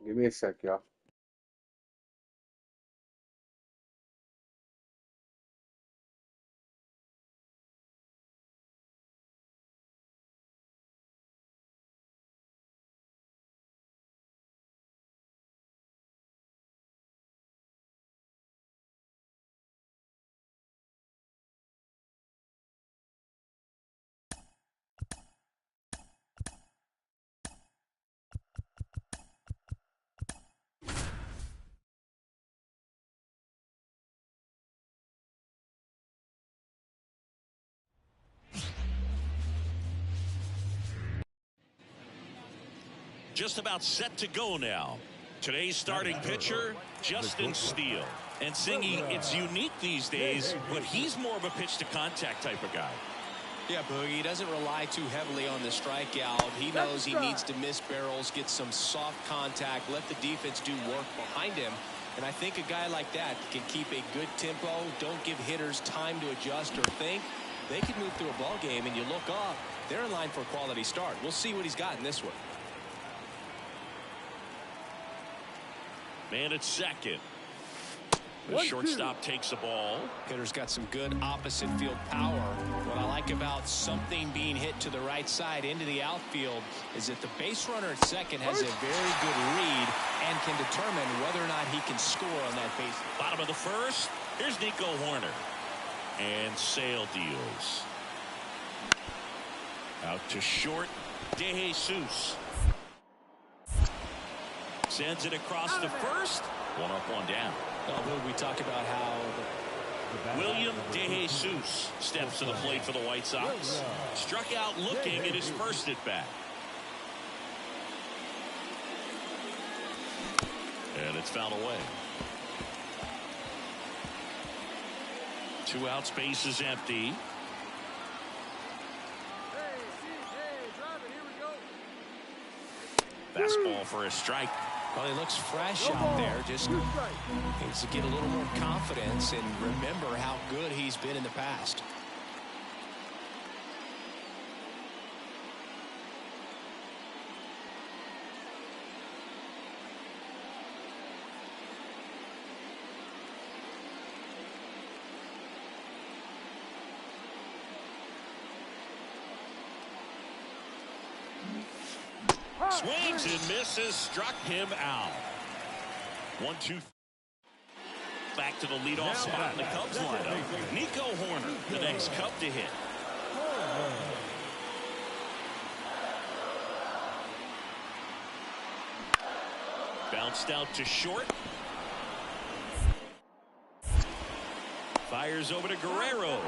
Give me a sec, y'all. Just about set to go now. Today's starting pitcher, Justin Steele. And Singy, it's unique these days, but he's more of a pitch-to-contact type of guy. Yeah, Boogie, he doesn't rely too heavily on the strikeout. He knows he needs to miss barrels, get some soft contact, let the defense do work behind him. And I think a guy like that can keep a good tempo, don't give hitters time to adjust or think. They can move through a ball game, and you look up, they're in line for a quality start. We'll see what he's got in this one. Man at second. The shortstop takes the ball. Hitter's got some good opposite field power. What I like about something being hit to the right side into the outfield is that the base runner at second has a very good read and can determine whether or not he can score on that base. Bottom of the first. Here's Nico Horner. And Sale deals. Out to short. De Jesus. Sends it across the first. One up, one down. Although we talk about how William De Jesus steps to the plate for the White Sox. Struck out looking at his first at bat. And it's fouled away. 2 outs, base is empty. Fastball for a strike. Well, he looks fresh out there. Just needs to get a little more confidence and remember how good he's been in the past. Swings and misses, struck him out. 1-2. Back to the leadoff spot in the Cubs lineup. Nico Horner, the next Cub to hit. Bounced out to short. Fires over to Guerrero.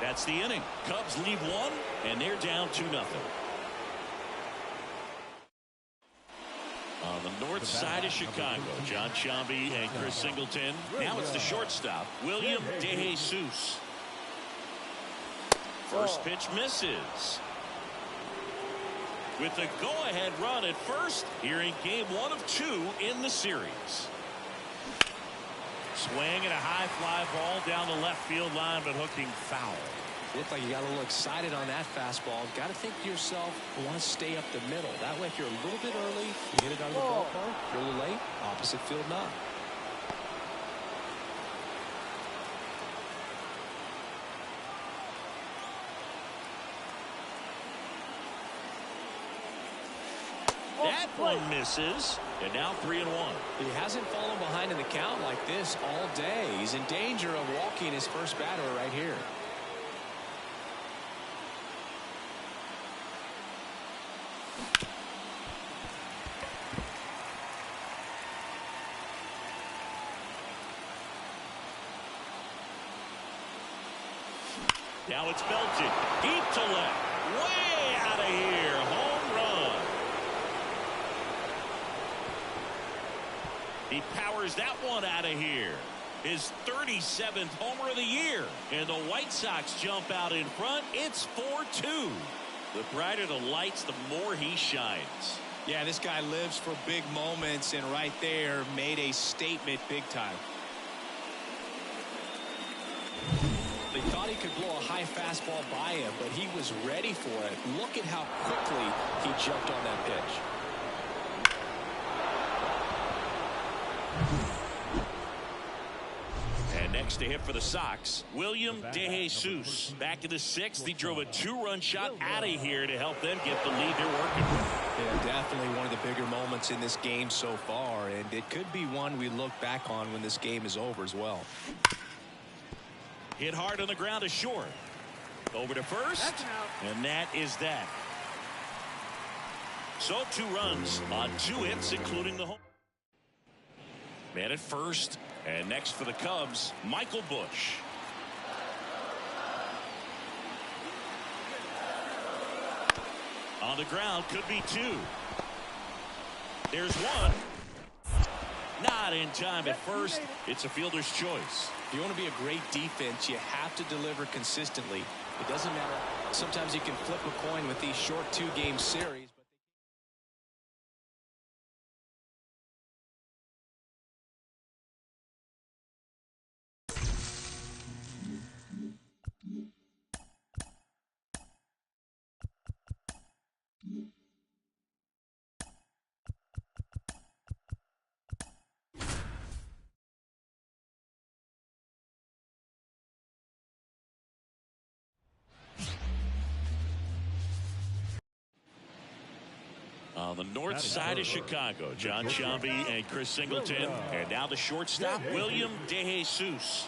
That's the inning. Cubs lead 1, and they're down 2-0. On the north side of Chicago, John Sciambi and Chris Singleton. Now it's the shortstop, William De Jesus. First pitch misses. With the go-ahead run at first, here in game 1 of 2 in the series. Swing and a high fly ball down the left field line, but hooking foul. Looked like you got a little excited on that fastball. Got to think to yourself, I want to stay up the middle. That way, if you're a little bit early, you hit it out of the ballpark. If you're a little late, opposite field knock. That one misses, and now 3-1. He hasn't fallen behind in the count like this all day. He's in danger of walking his first batter right here. Now it's belted deep to left, way out of here. Home run. He powers that one out of here. His 37th homer of the year, and the White Sox jump out in front. It's 4-2. The brighter the lights, the more he shines. Yeah, this guy lives for big moments, and right there made a statement big time. They thought he could blow a high fastball by him, but he was ready for it. Look at how quickly he jumped on that pitch. next to hit for the Sox, William DeJesus. Back in the sixth, he drove a two-run shot out of here to help them get the lead they're working with. Yeah, definitely one of the bigger moments in this game so far, and it could be one we look back on when this game is over as well. Hit hard on the ground to short. Over to first, and that is that. So 2 runs on 2 hits, including the home. Man at first, and next for the Cubs, Michael Busch. On the ground, could be 2. There's 1. Not in time at first. It's a fielder's choice. If you want to be a great defense, you have to deliver consistently. It doesn't matter. Sometimes you can flip a coin with these short 2-game series. On the north side of Chicago, John Shambi and Chris Singleton. And now the shortstop, William DeJesus.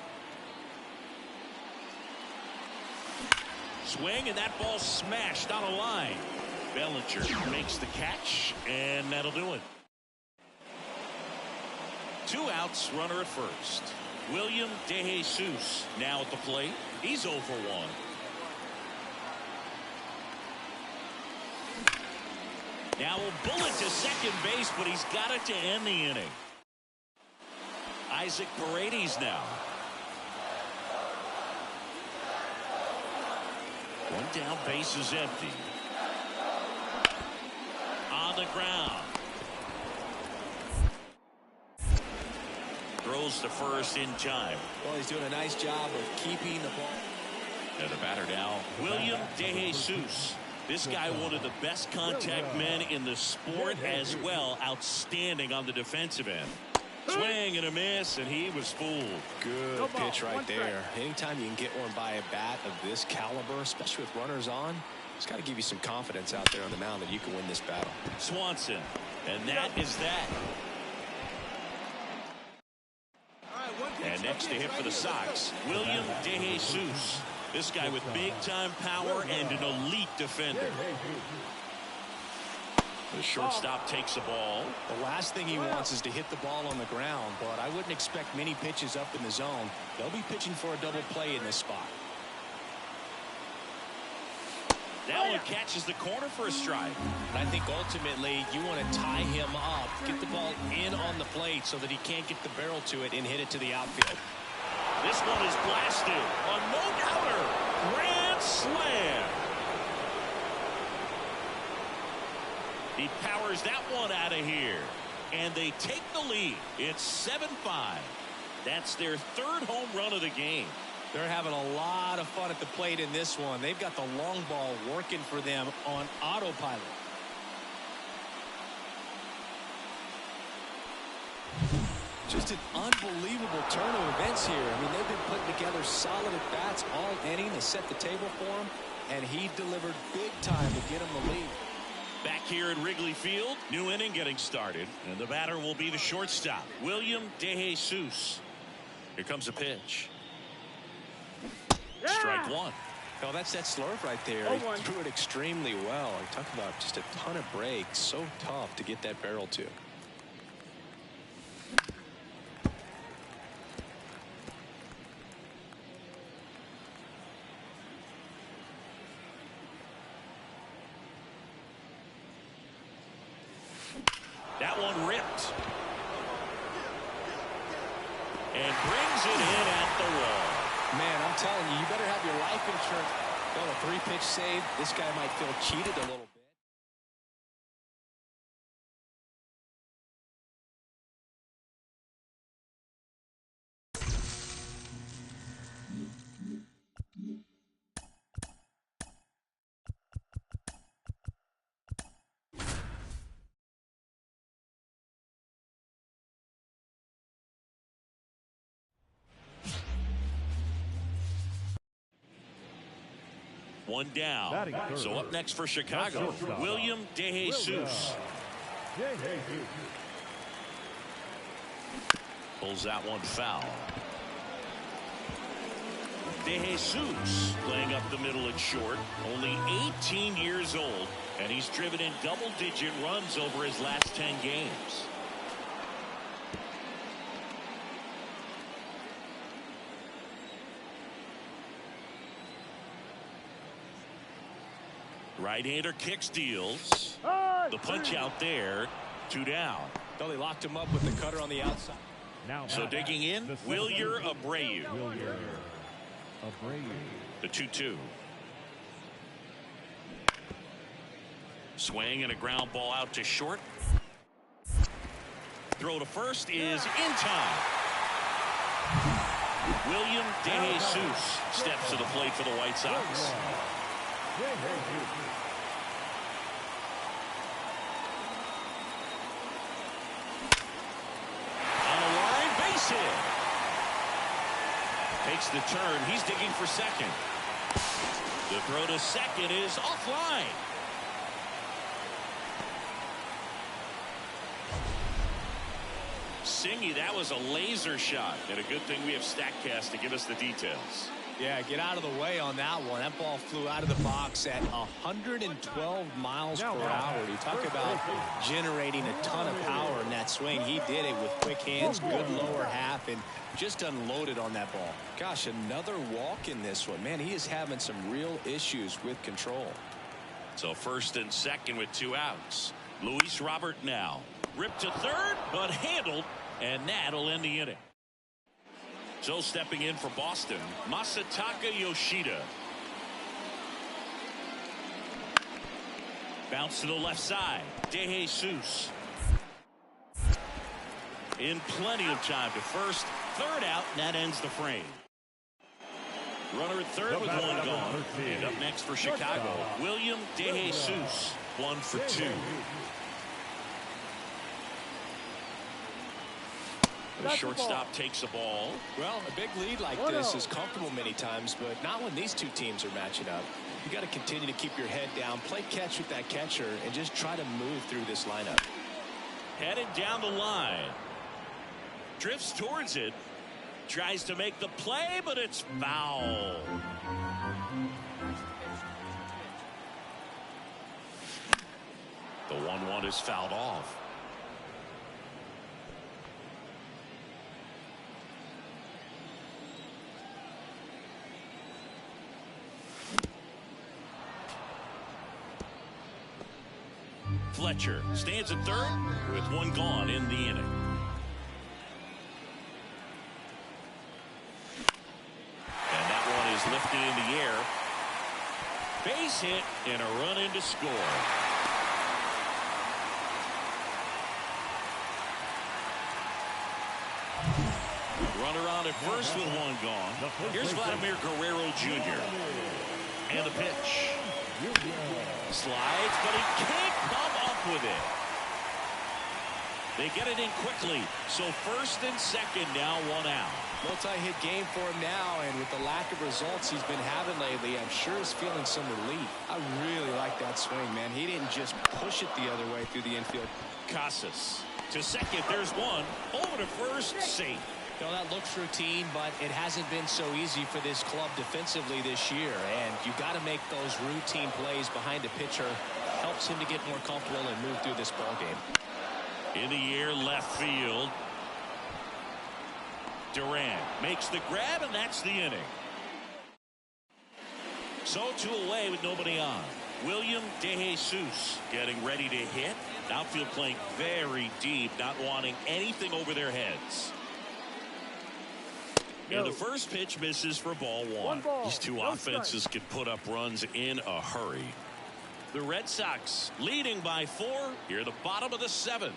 Swing, and that ball smashed on a line. Bellinger makes the catch, and that'll do it. 2 outs, runner at first. William DeJesus now at the plate. He's 0 for 1. Now a bullet to second base, but he's got it to end the inning. Isaac Paredes now. 1 down, base is empty. On the ground. Throws to first in time. Well, he's doing a nice job of keeping the ball. And the batter now, William DeJesus. This guy, one of the best contact men in the sport as well. Outstanding on the defensive end. Swing and a miss, and he was fooled. Good pitch right there. Anytime you can get one by a bat of this caliber, especially with runners on, it's got to give you some confidence out there on the mound that you can win this battle. Swanson, and that is that. And next to hit for the Sox, William DeJesus. This guy with big-time power and an elite defender. The shortstop takes the ball. The last thing he wants is to hit the ball on the ground, but I wouldn't expect many pitches up in the zone. They'll be pitching for a double play in this spot. That one catches the corner for a strike. I think ultimately you want to tie him up, get the ball in on the plate so that he can't get the barrel to it and hit it to the outfield. This one is blasted. A no-doubter. Grand slam. He powers that one out of here. And they take the lead. It's 7-5. That's their 3rd home run of the game. They're having a lot of fun at the plate in this one. They've got the long ball working for them on autopilot. Just an unbelievable turn of events here. I mean, they've been putting together solid at-bats all inning to set the table for him, and he delivered big time to get him the lead. Back here at Wrigley Field, new inning getting started, and the batter will be the shortstop, William DeJesus. Here comes a pitch. Strike 1. Oh, that's that slurve right there. He threw it extremely well. I talk about just a ton of breaks. So tough to get that barrel to. That one ripped. And brings it in at the wall. Man, I'm telling you, you better have your life insurance. Well, a 3-pitch save, this guy might feel cheated a little bit. One down. So up next for Chicago, William DeJesus. Pulls that one foul. DeJesus playing up the middle and short. Only 18 years old, and he's driven in double-digit runs over his last 10 games. Right-hander kicks, deals. The punch out there. 2 down. Well, he locked him up with the cutter on the outside. So digging in, Wilyer Abreu. The 2-2. Swing and a ground ball out to short. Throw to first is in time. William DeJesus steps to the plate for the White Sox. On the line, base hit. Takes the turn. He's digging for second. The throw to second is offline. Singy, that was a laser shot, and a good thing we have StatCast to give us the details. Yeah, get out of the way on that one. That ball flew out of the box at 112 miles per hour. You talk about generating a ton of power in that swing. He did it with quick hands, good lower half, and just unloaded on that ball. Gosh, another walk in this one. Man, he is having some real issues with control. So first and second with 2 outs. Luis Robert now. Ripped to third, but handled, and that'll end the inning. So stepping in for Boston, Masataka Yoshida. Bounce to the left side. DeJesus. In plenty of time to first. Third out, and that ends the frame. Runner at third with 1 gone. And up next for Chicago, William DeJesus. 1 for 2. The shortstop takes the ball. Well, a big lead like this is comfortable many times, but not when these two teams are matching up. You got to continue to keep your head down, play catch with that catcher, and just try to move through this lineup. Headed down the line. Drifts towards it. Tries to make the play, but it's foul. The 1-1 is fouled off. Fletcher stands at third with 1 gone in the inning. And that one is lifted in the air. Base hit and a run in to score. Runner on at first with 1 gone. Here's Vladimir Guerrero Jr. And the pitch. Slides, but he can't come up with it. They get it in quickly. So first and second now, 1 out. Multi-hit game for him now, and with the lack of results he's been having lately, I'm sure he's feeling some relief. I really like that swing, man. He didn't just push it the other way through the infield. Casas to second. There's 1. Over to first. Safe. You know, that looks routine, but it hasn't been so easy for this club defensively this year, and you've got to make those routine plays behind a pitcher. Helps him to get more comfortable and move through this ball game. In the air, left field. Durant makes the grab, and that's the inning. So 2 away with nobody on. William DeJesus getting ready to hit. Outfield playing very deep, not wanting anything over their heads. And the first pitch misses for ball 1. These two offenses can put up runs in a hurry. The Red Sox leading by 4 here at the bottom of the 7th.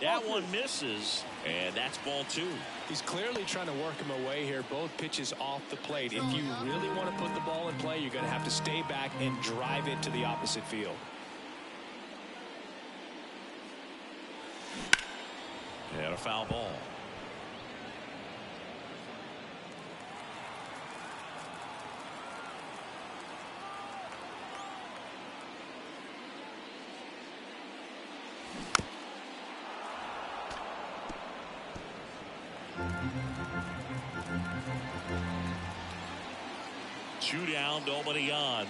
That one misses, and that's ball 2. He's clearly trying to work him away here. Both pitches off the plate. If you really want to put the ball in play, you're going to have to stay back and drive it to the opposite field. And a foul ball. 2 down, nobody on.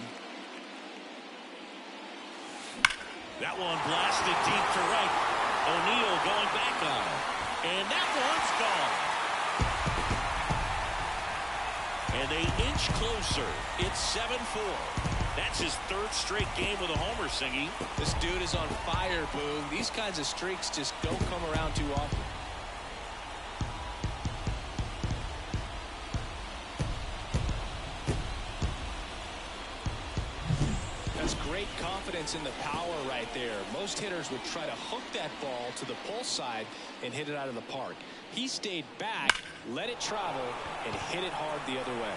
That one blasted deep to right. O'Neill going back on it. And that one's gone. And they inch closer. It's 7-4. That's his 3rd straight game with a homer, Singy. This dude is on fire, Boog. These kinds of streaks just don't come around too often. That's great confidence in the power right there. Most hitters would try to hook that ball to the pull side and hit it out of the park. He stayed back, let it travel, and hit it hard the other way.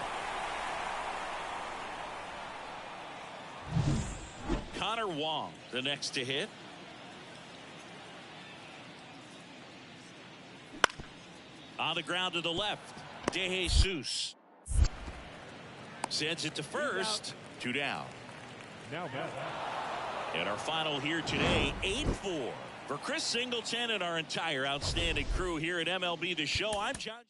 Connor Wong, the next to hit. On the ground to the left, De Jesus. Sends it to first. 2 down. Now back. And our final here today, 8-4. For Chris Singleton and our entire outstanding crew here at MLB The Show, I'm John.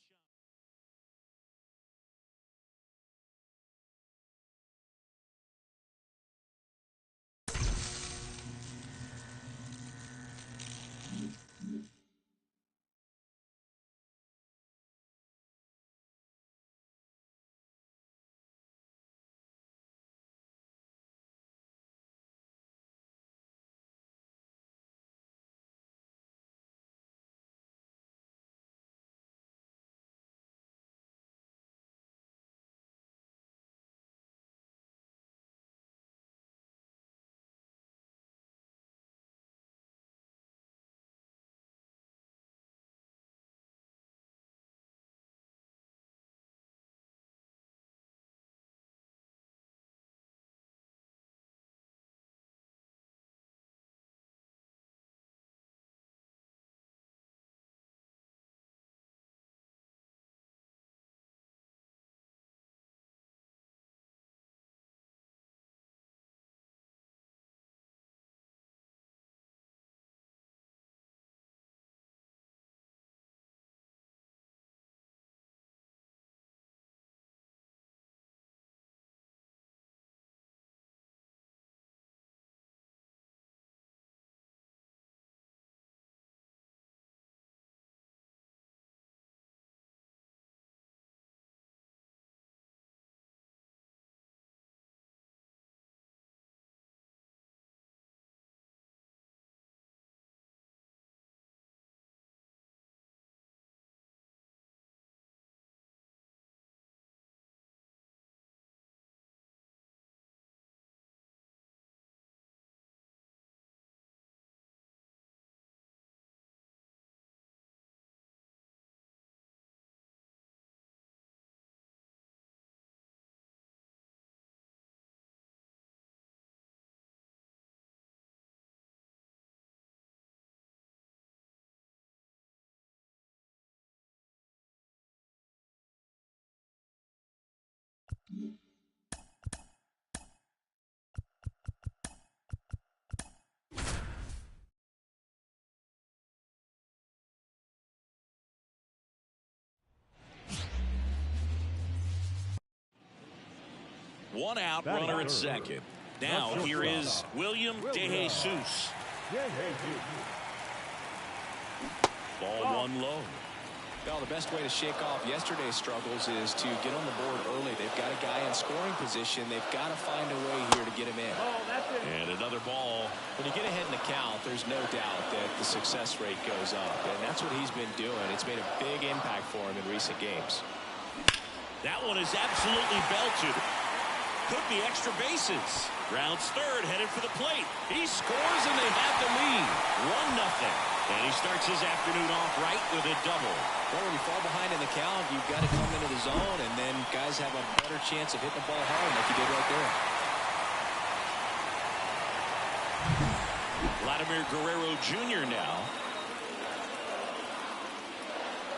One out, runner at second. Now here is William De Jesus. Ball one low. Well, the best way to shake off yesterday's struggles is to get on the board early. They've got a guy in scoring position. They've got to find a way here to get him in. And another ball. When you get ahead in the count, there's no doubt that the success rate goes up. And that's what he's been doing. It's made a big impact for him in recent games. That one is absolutely belted. Could be extra bases. Rounds third, headed for the plate. He scores and they have the lead. 1-0. And he starts his afternoon off right with a double. Well, when you fall behind in the count, you've got to come into the zone, and then guys have a better chance of hitting the ball hard like you did right there. Vladimir Guerrero Jr. now.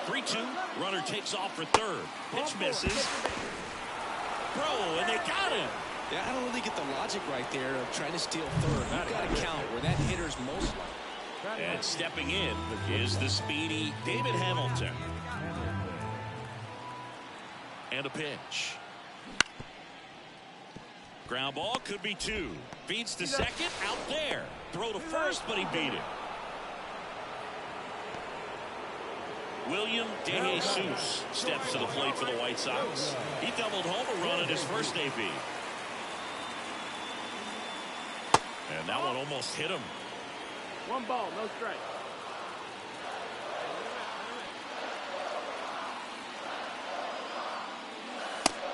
3-2. Runner takes off for third. Pitch misses. Bro, and they got him. Yeah, I don't really get the logic right there of trying to steal third. You've got to count where that hitter's most likely. And stepping in is the speedy David Hamilton. And a pitch. Ground ball could be 2. Feeds to second, out there. Throw to first, but he beat it. William DeJesus steps to the plate for the White Sox. He doubled home a run in his first AB. And that one almost hit him. 1 ball, no strike.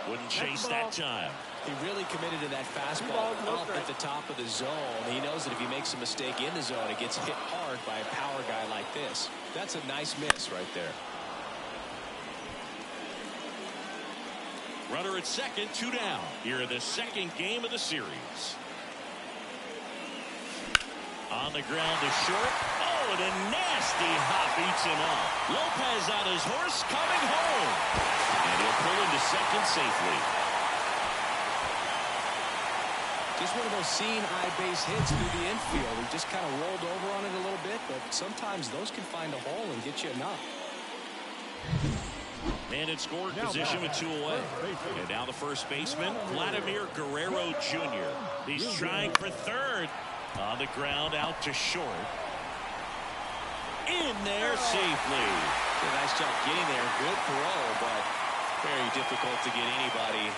Wouldn't chase that time. He really committed to that fastball up at the top of the zone. He knows that if he makes a mistake in the zone, it gets hit hard by a power guy like this. That's a nice miss right there. Runner at second, 2 down. Here in the second game of the series. On the ground to short. Oh, and a nasty hop eats him up. Lopez on his horse, coming home. And he'll pull into second safely. Just one of those seeing eye base hits through the infield. He just kind of rolled over on it a little bit, but sometimes those can find a hole and get you a knock. Man in scoring position with 2 away. And now the first baseman, Vladimir Guerrero Jr. He's trying for third. On the ground, out to short. In there safely. Did a nice job getting there. Good throw, but very difficult to get anybody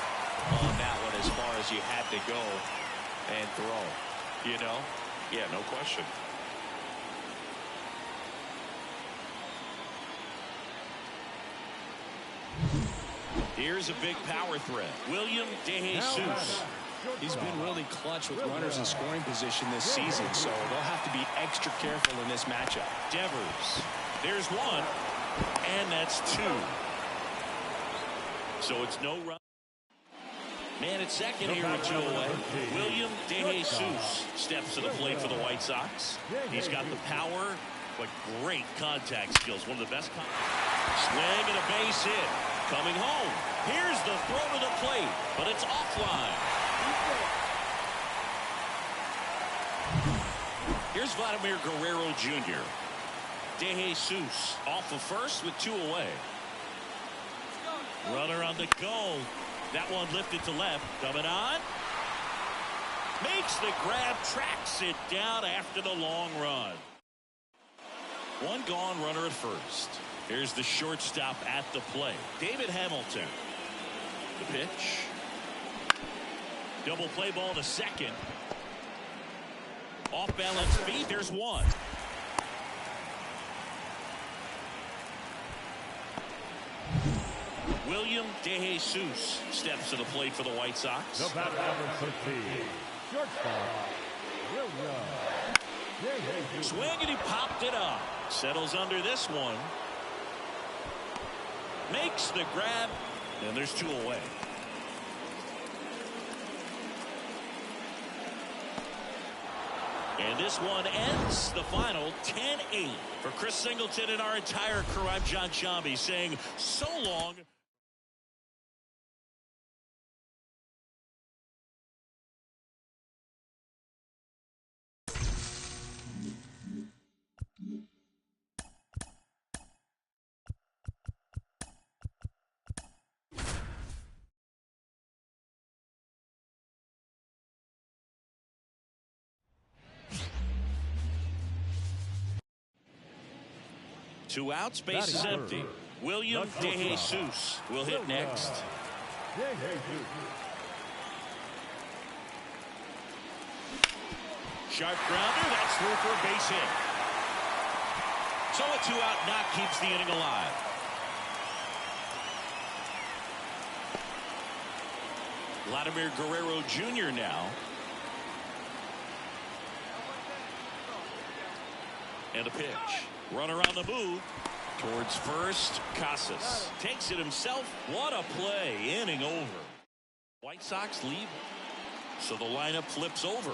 on that one as far as you had to go and throw. You know? Yeah, no question. Here's a big power threat. William DeJesus. He's been really clutch with runners in scoring position this season, so they'll have to be extra careful in this matchup. Devers. There's 1, and that's 2. So it's no run. Man at second here with 2 away. William DeJesus steps to the plate for the White Sox. He's got the power, but great contact skills. One of the best. Swing and a base hit. Coming home. Here's the throw to the plate, but it's offline. Here's Vladimir Guerrero Jr. DeJesus off of first with 2 away. Runner on the go. That one lifted to left. Coming on. Makes the grab, tracks it down after the long run. 1 gone, runner at first. Here's the shortstop at the plate. David Hamilton. The pitch. Double play ball to second. Off balance feet. There's 1. William DeJesus steps to the plate for the White Sox. The bat number 15, shortstop, William. Swing and he popped it up. Settles under this one. Makes the grab. And there's 2 away. And this one ends the final 10-8. For Chris Singleton and our entire crew, I'm John Shambi saying so long. Two outs, base is empty. William DeJesus will hit next. Sharp grounder, that's through for a base hit. So a 2-out knock keeps the inning alive. Vladimir Guerrero Jr. now. And a pitch. Runner on the move towards first. Casas takes it himself. What a play. Inning over. White Sox lead. So the lineup flips over.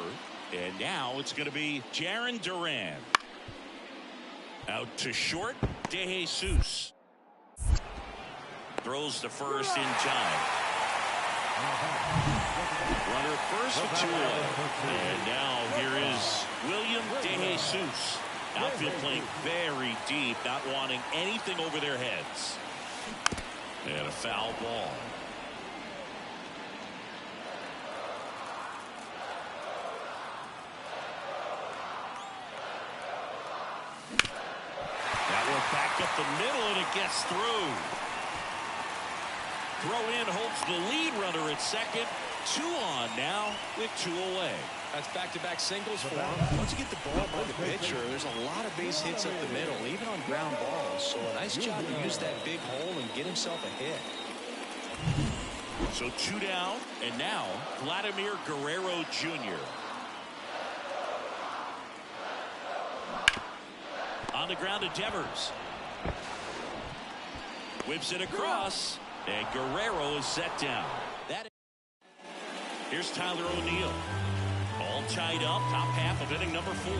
And now it's going to be Jarren Duran. Out to short. DeJesus. Throws to first in time. Runner first with 2 away. And now here is William DeJesus. Outfield playing very deep, not wanting anything over their heads. And a foul ball. Back up the middle, and it gets through. Throw in holds the lead runner at second. 2 on now with 2 away. That's back-to-back singles for him. Once you get the ball by the pitcher, there's a lot of base hits up the middle, even on ground balls. So a nice job to use that big hole and get himself a hit. So 2 down, and now Vladimir Guerrero Jr. On the ground to Devers. Whips it across, and Guerrero is set down. Here's Tyler O'Neill. All tied up, top half of inning number 4.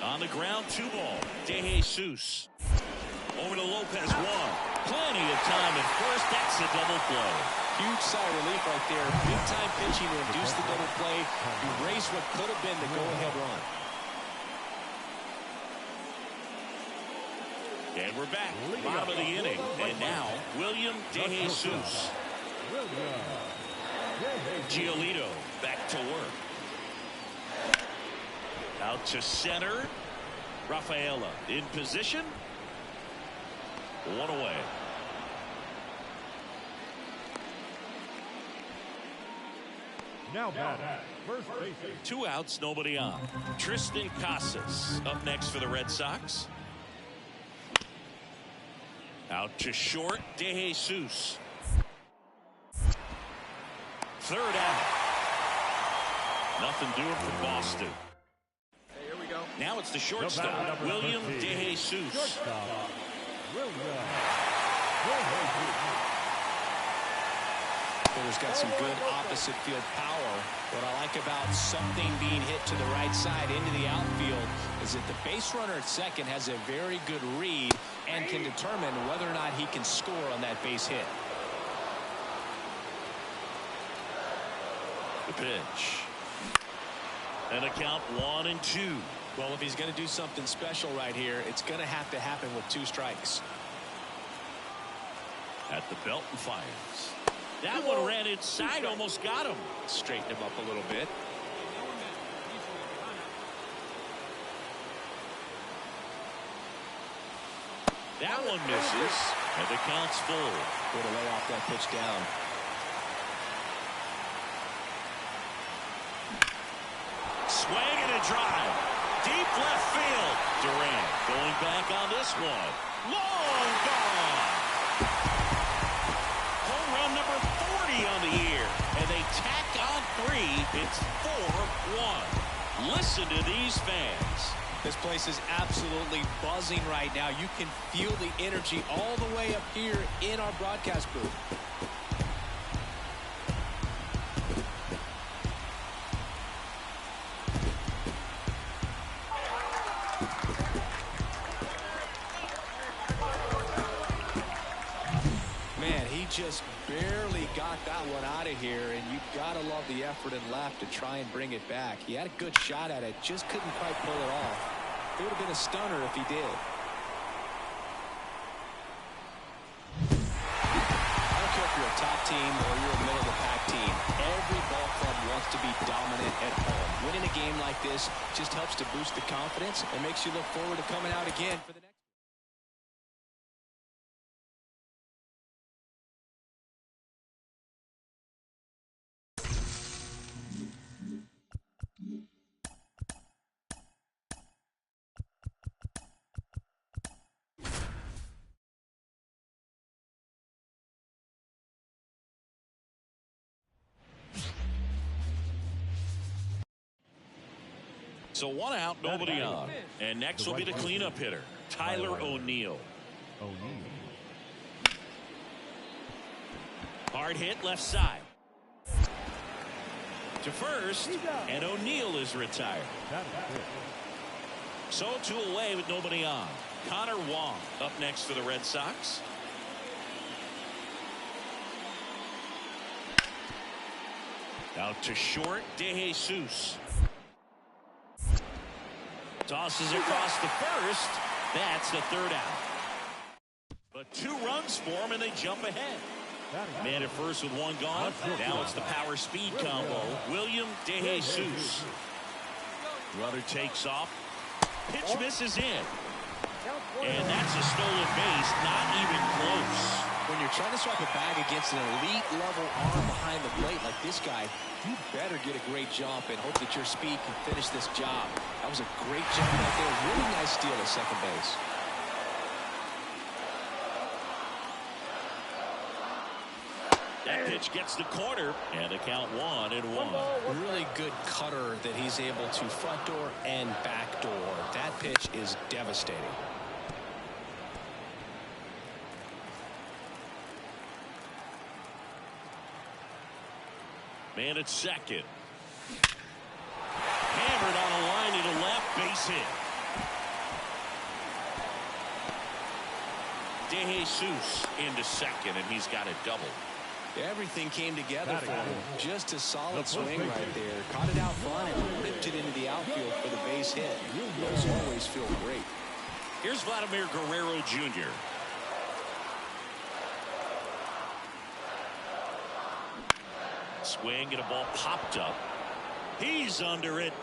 On the ground, 2 ball. De Jesus. Over to Lopez, 1. Plenty of time at first. That's a double play. Huge sigh of relief right there. Big time pitching to induce the double play. Erase what could have been the go-ahead run. And we're back. Bottom of the inning. And now, William De Jesus. Giolito back to work. Out to center. Rafaela in position. 1 away. Now batting, first base. 2 outs, nobody on. Tristan Casas up next for the Red Sox. Out to short, De Jesus. 3rd out. Nothing doing for Boston. Hey, here we go. Now it's the shortstop, William De Jesus. Shortstop, William. Hitter's got some good opposite field power. What I like about something being hit to the right side into the outfield is that the base runner at second has a very good read and can determine whether or not he can score on that base hit. The pitch. And a count 1-2. Well, if he's going to do something special right here, it's going to have to happen with 2 strikes. At the belt and fires. That one ran inside, almost got him. Straighten him up a little bit. That one misses, and the count's full. Way to lay off that pitch down. Swing and a drive. Deep left field. Durant going back on this one. Long gone. Home run number 40 on the year. And they tack on 3. It's 4-1. Listen to these fans. This place is absolutely buzzing right now. You can feel the energy all the way up here in our broadcast booth. Man, he just barely got that one out of here, and you gotta love the effort and left to try and bring it back. He had a good shot at it, just couldn't quite pull it off. It would have been a stunner if he did. I don't care if you're a top team or you're a middle-of-the-pack team. Every ball club wants to be dominant at home. Winning a game like this just helps to boost the confidence and makes you look forward to coming out again for the next. So 1 out, nobody on. And next will be the cleanup hitter, Tyler O'Neill. Hard hit left side. To first, and O'Neill is retired. So 2 away with nobody on. Connor Wong up next for the Red Sox. Out to short, De Jesus. Tosses across the first. That's the 3rd out. But 2 runs for him, and they jump ahead. Man at first with 1 gone. Now it's the power speed combo. William De Jesus. Runner takes off. Pitch misses in. And that's a stolen base, not even close. When you're trying to swipe a bag against an elite level arm behind the plate like this guy, you better get a great jump and hope that your speed can finish this job. That was a great jump right there. Really nice steal at second base. That pitch gets the corner, and the count 1-1. Really good cutter that he's able to front door and back door. That pitch is devastating. Man at second. Hammered on a line to the left, base hit. DeJesus into second, and he's got a double. Everything came together for him. Just a solid swing right there. Caught it out front and ripped it into the outfield for the base hit. Those always feel great. Here's Vladimir Guerrero Jr. Swing and a ball popped up. He's under it.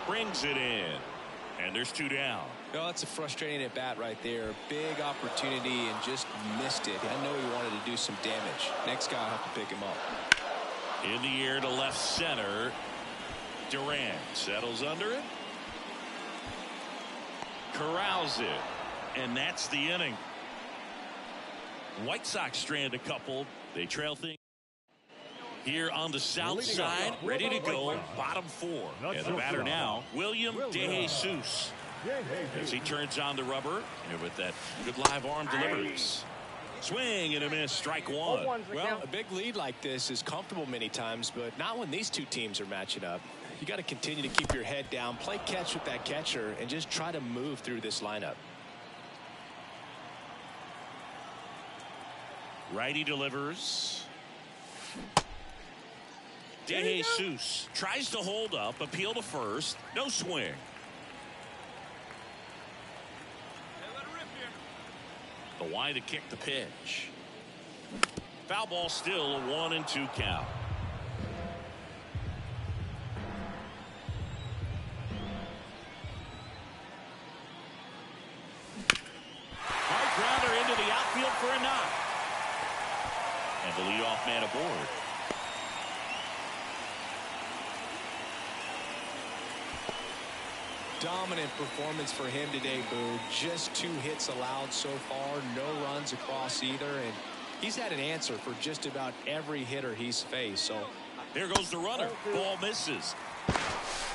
Brings it in. And there's 2 down. No, that's a frustrating at bat right there. Big opportunity and just missed it. I know he wanted to do some damage. Next guy will have to pick him up. In the air to left center. Durant settles under it. Corrals it. And that's the inning. White Sox strand a couple. They trail things here on the south side, ready to go, bottom 4. And the batter now, William DeJesus. As he turns on the rubber, and with that good live arm delivers. Swing and a miss, strike 1. Well, a big lead like this is comfortable many times, but not when these 2 teams are matching up. You got to continue to keep your head down, play catch with that catcher, and just try to move through this lineup. Righty delivers. DeJesus tries to hold up, appeal to first, no swing. The wide to kick the pitch. Foul ball, still a 1-2 count. Hard grounder into the outfield for a knock. And the leadoff man aboard. Dominant performance for him today, Boo. Just 2 hits allowed so far, no runs across either, and he's had an answer for just about every hitter he's faced. So there goes the runner. Ball misses.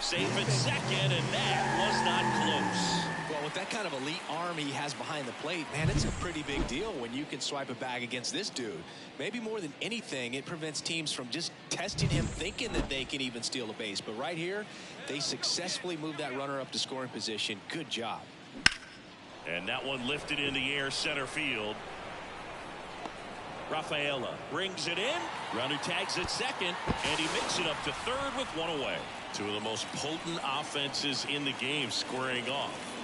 Safe at second, and that was not close. Well, with that kind of elite arm he has behind the plate, man, it's a pretty big deal when you can swipe a bag against this dude. Maybe more than anything, it prevents teams from just testing him, thinking that they can even steal a base. But right here, they successfully moved that runner up to scoring position. Good job. And that one lifted in the air, center field. Rafaela brings it in. Runner tags at second, and he makes it up to third with 1 away. 2 of the most potent offenses in the game squaring off.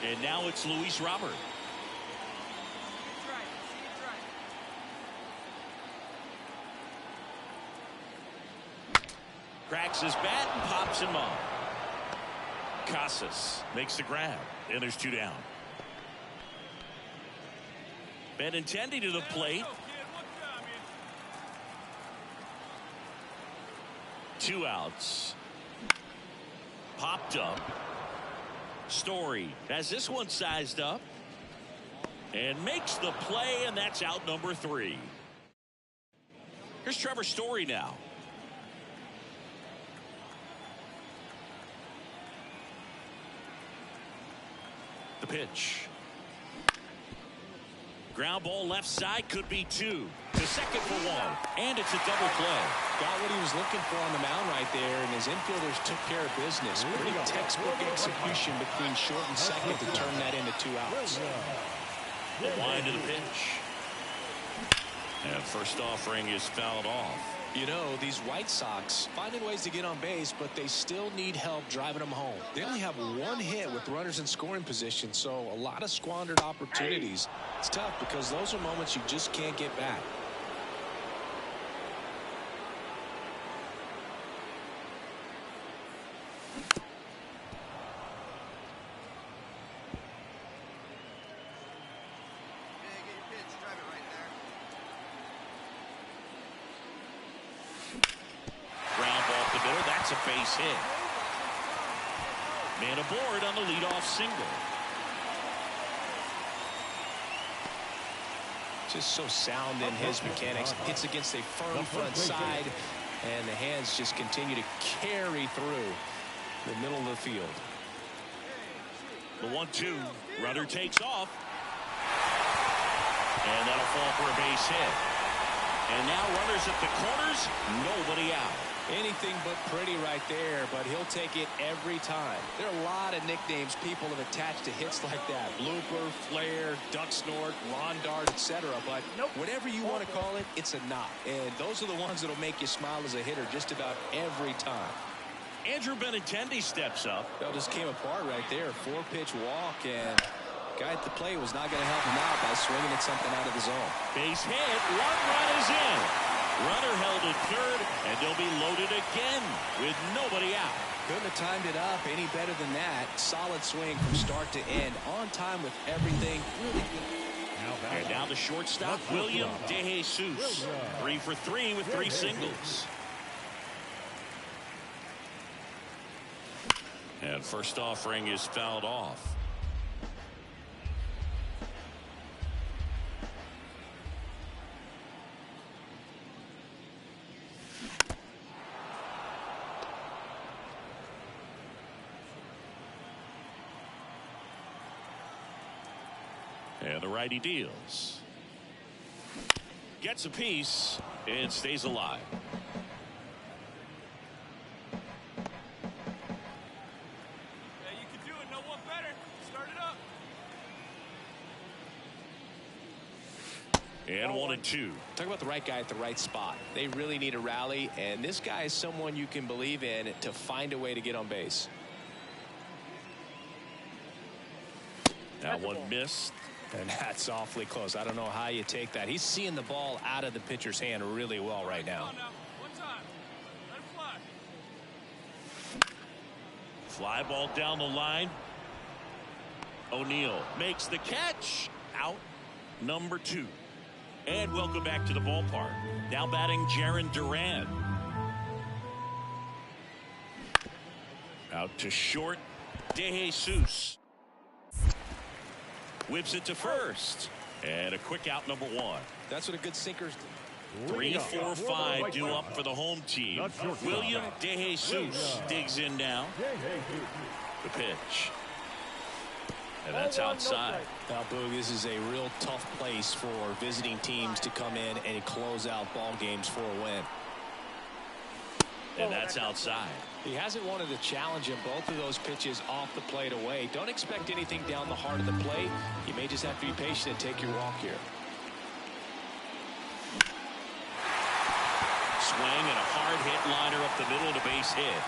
And now it's Luis Robert. Cracks his bat and pops him on. Casas makes the grab, and there's 2 down. Benintendi to the plate. 2 outs. Popped up. Story has this one sized up and makes the play, and that's out number 3. Here's Trevor Story now. The pitch. Ground ball left side, could be 2. To second for 1, and it's a double play. Got what he was looking for on the mound right there, and his infielders took care of business. Pretty textbook execution between short and second to turn that into 2 outs. The wind of the pitch. And first offering is fouled off. You know, these White Sox finding ways to get on base, but they still need help driving them home. They only have 1 hit with runners in scoring position, so a lot of squandered opportunities. It's tough because those are moments you just can't get back. Ground ball up the middle. That's a base hit. Man aboard on the leadoff single. Just so sound in his mechanics. Hits against a firm front side, and the hands just continue to carry through the middle of the field. The 1-2. Runner takes off. And that'll fall for a base hit. And now runners at the corners. Nobody out. Anything but pretty right there, but he'll take it every time. There are a lot of nicknames people have attached to hits like that. Blooper, flare, duck snort, lawn dart, etc. But whatever you want to call it, it's a knock. And those are the ones that'll make you smile as a hitter just about every time. Andrew Benintendi steps up. That just came apart right there. 4-pitch walk, and guy at the plate was not going to help him out by swinging at something out of the zone. Base hit. 1 run is in. Runner held at third, and they'll be loaded again with nobody out. Couldn't have timed it up any better than that. Solid swing from start to end. On time with everything. Really good. And now the shortstop, William De Jesus. 3 for 3 with 3 singles. And first offering is fouled off. And the righty deals. Gets a piece and stays alive. Yeah, you can do it. No one better. Start it up. And 1-2. Talk about the right guy at the right spot. They really need a rally, and this guy is someone you can believe in to find a way to get on base. That one missed. And that's awfully close. I don't know how you take that. He's seeing the ball out of the pitcher's hand really well right now. One time. Let it fly. Fly ball down the line. O'Neill makes the catch. Out number 2. And welcome back to the ballpark. Now batting Jarren Duran. Out to short. De Jesus. Whips it to first. And a quick out number 1. That's what a good sinker's do. 3, 4, 5 due up for the home team. William De Jesus digs in now. The pitch. And that's outside. Now, Boog, this is a real tough place for visiting teams to come in and close out ball games for a win. And that's outside. He hasn't wanted to challenge him. Both of those pitches off the plate away. Don't expect anything down the heart of the plate. You may just have to be patient and take your walk here. Swing and a hard hit liner up the middle of the base hit.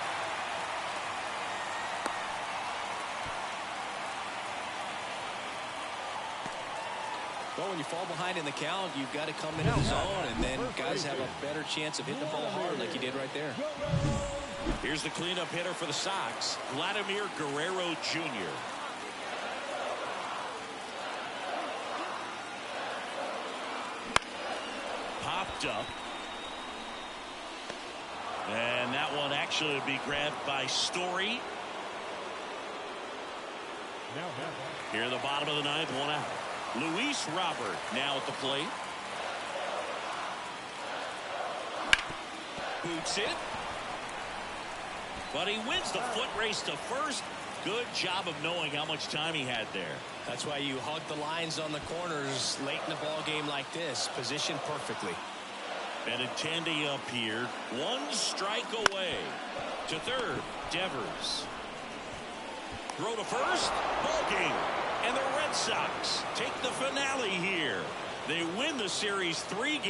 Well, when you fall behind in the count, you've got to come into the zone, and then guys have a better chance of hitting the ball hard like you did right there. Here's the cleanup hitter for the Sox, Vladimir Guerrero Jr. Popped up. And that one actually would be grabbed by Story. Here in the bottom of the 9th, 1 out. Luis Robert now at the plate. Boots it. But he wins the foot race to first. Good job of knowing how much time he had there. That's why you hug the lines on the corners late in the ball game like this. Positioned perfectly. Benintendi up here. 1 strike away. To third, Devers. Throw to first. Ball game. And the Red Sox take the finale here. They win the series 3-1.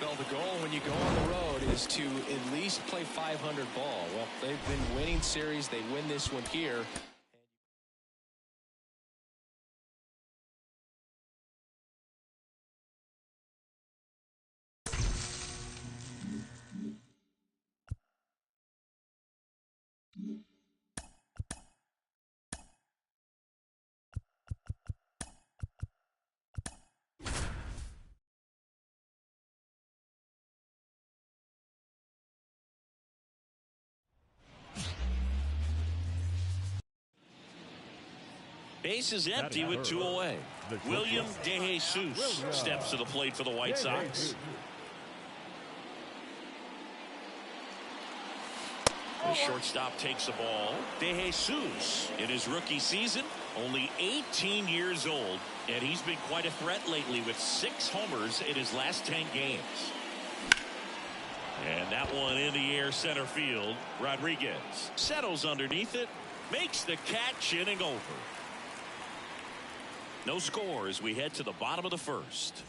Well, the goal when you go on the road is to at least play 500 ball. Well, they've been winning series. They win this one here. Base is empty with 2 away. William De Jesus steps to the plate for the White Sox. The shortstop takes the ball. De Jesus, in his rookie season, only 18 years old, and he's been quite a threat lately with 6 homers in his last 10 games. And that one in the air center field. Rodriguez settles underneath it, makes the catch, inning over. No score as we head to the bottom of the first.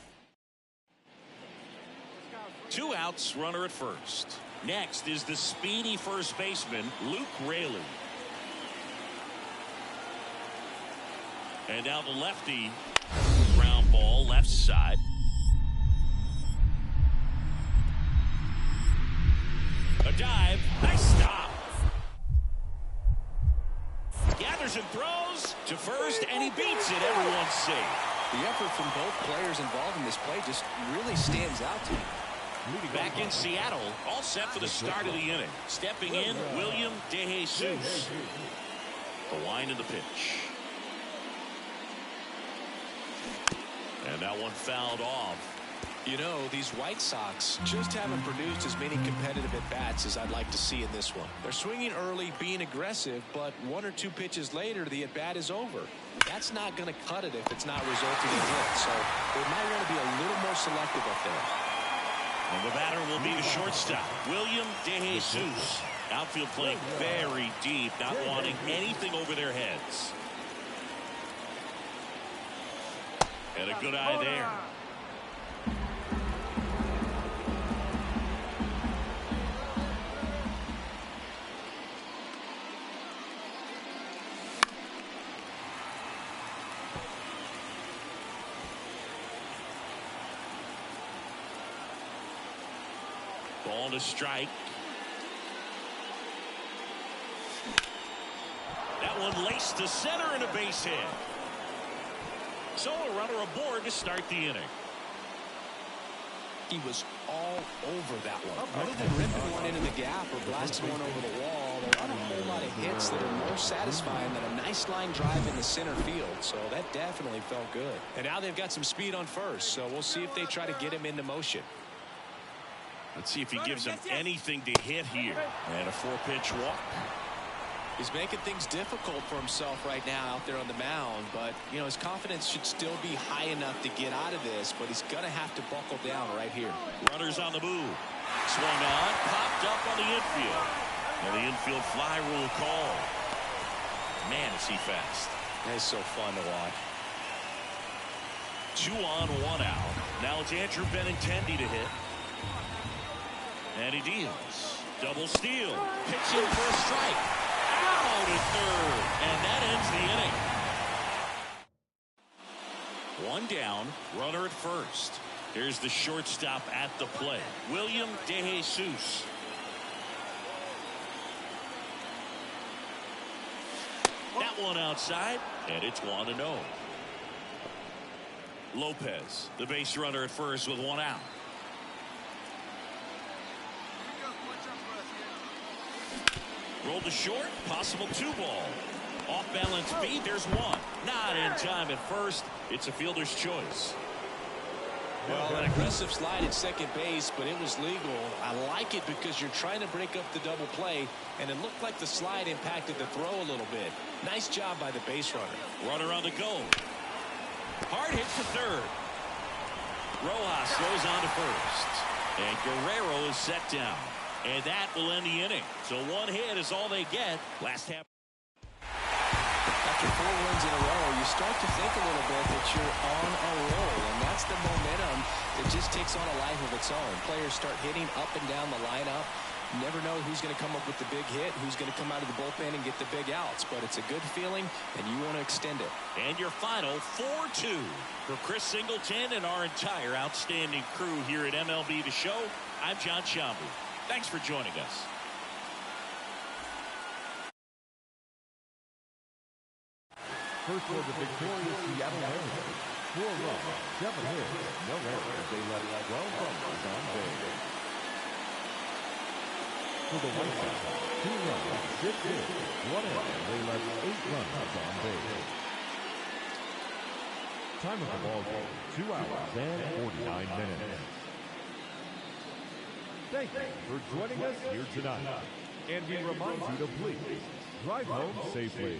2 outs, runner at first. Next is the speedy first baseman, Luke Raley. And now the lefty. Ground ball, left side. A dive. Nice stop. Gathers and throws to first, and he beats it. Everyone's safe. The effort from both players involved in this play just really stands out to me. Back in Seattle, all set for the start of the inning. Stepping in, William De Jesus. The line of the pitch. And that one fouled off. You know, these White Sox just haven't produced as many competitive at-bats as I'd like to see in this one. They're swinging early, being aggressive, but 1 or 2 pitches later, the at-bat is over. That's not going to cut it if it's not resulting in hits, so they might want to be a little more selective up there. And the batter will be the shortstop, William De Jesus. Outfield playing very deep, not wanting anything over their heads. And a good eye there. Ball to strike. That one laced to center and a base hit. So a runner aboard to start the inning. He was all over that one. Other than ripping one into the gap or blasting one over the wall, there aren't a whole lot of hits that are more satisfying than a nice line drive in the center field. So that definitely felt good. And now they've got some speed on first, so we'll see if they try to get him into motion. Let's see if he gives them anything to hit here. And a 4-pitch walk. He's making things difficult for himself right now out there on the mound, but you know, his confidence should still be high enough to get out of this, but he's gonna have to buckle down right here. Runners on the move. Swung on, popped up on the infield. And the infield fly rule call. Man, is he fast. That's so fun to watch. 2 on, 1 out. Now it's Andrew Benintendi to hit. And he deals. Double steal. Pitching for a strike. Out at third. And that ends the inning. 1 down. Runner at first. Here's the shortstop at the plate, William De Jesus. That one outside. And it's 1-0. Lopez, the base runner at first with 1 out. Rolled to short, possible 2-ball. Off balance beat, there's 1. Not in time at first. It's a fielder's choice. Well, an aggressive slide at second base, but it was legal. I like it because you're trying to break up the double play, and it looked like the slide impacted the throw a little bit. Nice job by the base runner. Runner on the go. Hard hit to third. Rojas throws on to first. And Guerrero is set down. And that will end the inning. So 1 hit is all they get. Last half. After 4 wins in a row, you start to think a little bit that you're on a roll. And that's the momentum that just takes on a life of its own. Players start hitting up and down the lineup. You never know who's going to come up with the big hit, who's going to come out of the bullpen and get the big outs. But it's a good feeling, and you want to extend it. And your final 4-2 for Chris Singleton and our entire outstanding crew here at MLB The Show. I'm John Shambu. Thanks for joining us. First for the victorious Seattle Mariners. 4 runs, 7 hits, no errors. They left 12 runners on base. For the White Sox, 2 runs, 6 hits, 1 error. They left 8 runners on base. Time of the ball game, 2 hours and 49 minutes. Thank you for joining us here tonight. And we remind you to please drive home safely.